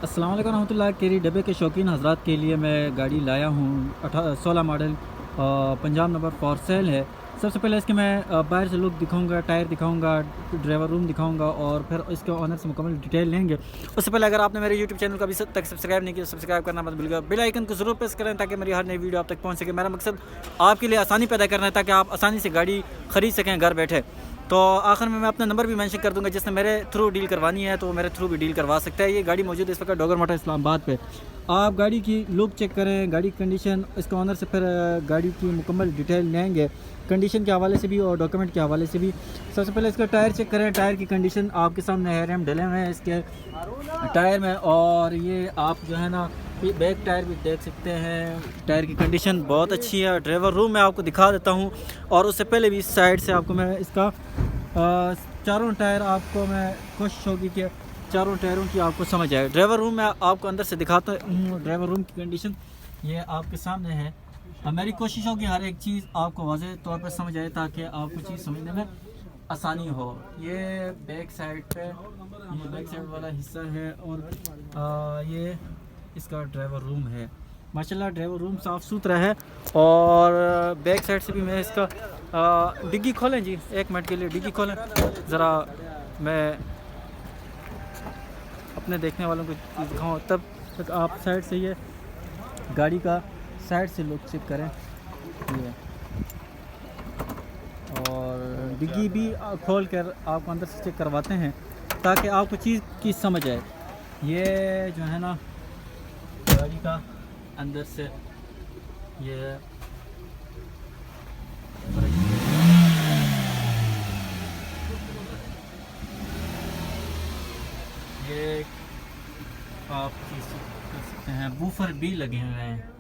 अस्सलाम वालेकुम रहमतुल्लाह। केरी डब्बे के शौकीन हज़रात के लिए मैं गाड़ी लाया हूँ 16 model Punjab number for sale है। सबसे पहले इसके मैं बाहर से लुक दिखाऊंगा, टायर दिखाऊंगा, ड्राइवर रूम दिखाऊंगा और फिर इसके ऑनर से मुकम्मल डिटेल लेंगे। उससे पहले अगर आपने मेरे यूट्यूब चैनल को अभी तक सब्सक्राइब नहीं किया, सब्सक्राइब करना मत भूलिएगा। बेल आइकन को ज़रूर प्रेस करें ताकि मेरी हर नई वीडियो आप तक पहुँच सके। मेरा मकसद आपके लिए आसानी पैदा करना है ताकि आप आसानी से गाड़ी ख़रीद सकें घर बैठे। तो आखिर में मैं अपना नंबर भी मेंशन कर दूंगा, जिसने मेरे थ्रू डील करवानी है तो वो मेरे थ्रू भी डील करवा सकता है। ये गाड़ी मौजूद है इस वक्त डोगर मोटर इस्लामाबाद पे। आप गाड़ी की लुक चेक करें, गाड़ी की कंडीशन, इसके ऑनर से फिर गाड़ी की मुकम्मल डिटेल लेंगे, कंडीशन के हवाले से भी और डॉक्यूमेंट के हवाले से भी। सबसे पहले इसका टायर चेक करें। टायर की कंडीशन आपके सामने है, रैम डले हुए हैं इसके टायर में। और ये आप जो है ना बैक टायर भी देख सकते हैं, टायर की कंडीशन बहुत अच्छी है। ड्राइवर रूम मैं आपको दिखा देता हूँ और उससे पहले भी इस साइड से आपको मैं इसका चारों टायर आपको मैं कोशिश होगी कि चारों टायरों की आपको समझ आए। ड्राइवर रूम मैं आपको अंदर से दिखाता हूँ। ड्राइवर रूम की कंडीशन ये आपके सामने है। मेरी कोशिश होगी हर एक चीज़ आपको वाज़ेह तौर पर समझ आए ताकि आपको चीज़ समझने में आसानी हो। ये बैक साइड पे ये बैक साइड वाला हिस्सा है और ये इसका ड्राइवर रूम है। माशाल्लाह ड्राइवर रूम साफ़ सुथरा है। और बैक साइड से भी मैं इसका डिग्गी खोलें जी, एक मिनट के लिए डिग्गी खोलें ज़रा, मैं अपने देखने वालों को दिखाऊँ तब तक आप साइड से ये गाड़ी का साइड से लुक चेक करें। ये और डिग्गी भी खोल कर आपको अंदर से चेक करवाते हैं ताकि आपको चीज़ की समझ आए। ये जो है ना गाड़ी का अंदर से ये आप कर सकते हैं, बूफर भी लगे हुए हैं।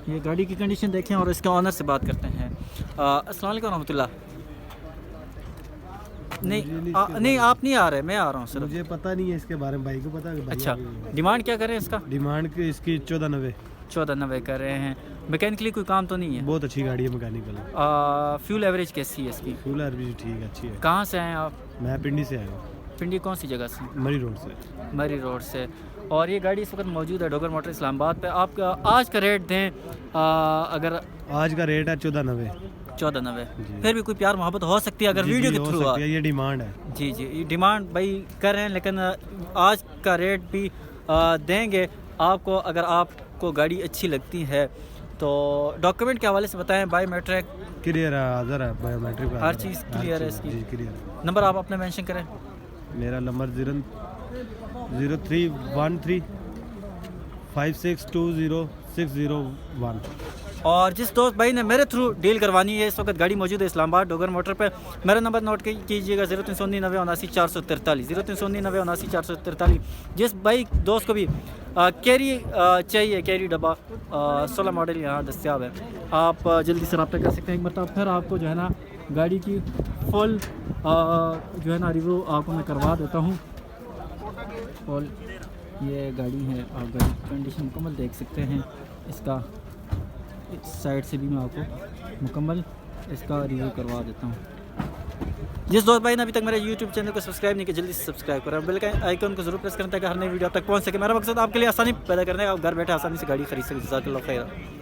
ये गाड़ी की कंडीशन देखें और इसके ऑनर से बात करते हैं। अस्सलाम वालेकुम रहमतुल्लाह। नहीं आप नहीं आ रहे, मैं आ रहा हूँ सर। मुझे पता नहीं है इसके बारे में, भाई को पता है। अच्छा, डिमांड क्या करें इसका? डिमांड की इसकी 1490 कर रहे हैं। मैकेनिकली कोई काम तो नहीं है? बहुत अच्छी गाड़ी है मैकेनिकल। फ्यूल एवरेज कैसी है इसकी? फ्यूल एवरेज ठीक है, अच्छी है। कहाँ से आए आप? मैं पिंडी से आया हूँ। पिंडी कौन सी जगह से? मरी रोड से। मरी रोड से। और ये गाड़ी इस वक्त मौजूद है डोगर मोटर इस्लामाबाद पे। आप आज का रेट दें, अगर आज का रेट है 1490। 1490 फिर भी कोई प्यार मोहब्बत हो सकती है अगर वीडियो के थ्रू ये डिमांड है। जी जी, ये डिमांड भाई कर रहे हैं, लेकिन आज का रेट भी देंगे आपको अगर आपको गाड़ी अच्छी लगती है तो। डॉक्यूमेंट के हवाले से बताएं। बायोमेट्रिक क्लियर है, हाजिर है, बायोमेट्रिक हर चीज़ क्लियर है इसकी। जी क्लियर। नंबर आप अपने मेंशन करें। मेरा नंबर 0313 5620 और जिस दोस्त भाई ने मेरे थ्रू डील करवानी है, इस वक्त गाड़ी मौजूद है इस्लामाबाद डोगर मोटर पे। मेरा नंबर नोट कीजिएगा 0319 79 443। जिस भाई दोस्त को भी कैरी चाहिए, कैरी डब्बा 16 मॉडल यहाँ दस्तियाब है, आप जल्दी से रब्ता कर सकते हैं। एक मतलब फिर आपको जो है ना गाड़ी की फुल जो है ना रिव्यू आपको मैं करवा देता हूँ। और ये गाड़ी है, आप गाड़ी की कंडीशन मुकम्मल देख सकते हैं। इसका इस साइड से भी मैं आपको मुकम्मल इसका रिव्यू करवा देता हूँ। जिस दोस्त भाई ने अभी तक मेरे YouTube चैनल को सब्सक्राइब नहीं किया, जल्दी से सब्सक्राइब करें, बेल आइकन को जरूर प्रेस करें ताकि हर नई वीडियो आप तक पहुँच सके। मेरा मकसद आपके लिए आसानी पैदा करने का, आप घर बैठे आसानी से गाड़ी खरीद सकें। जज़ाकल्लाह खैर।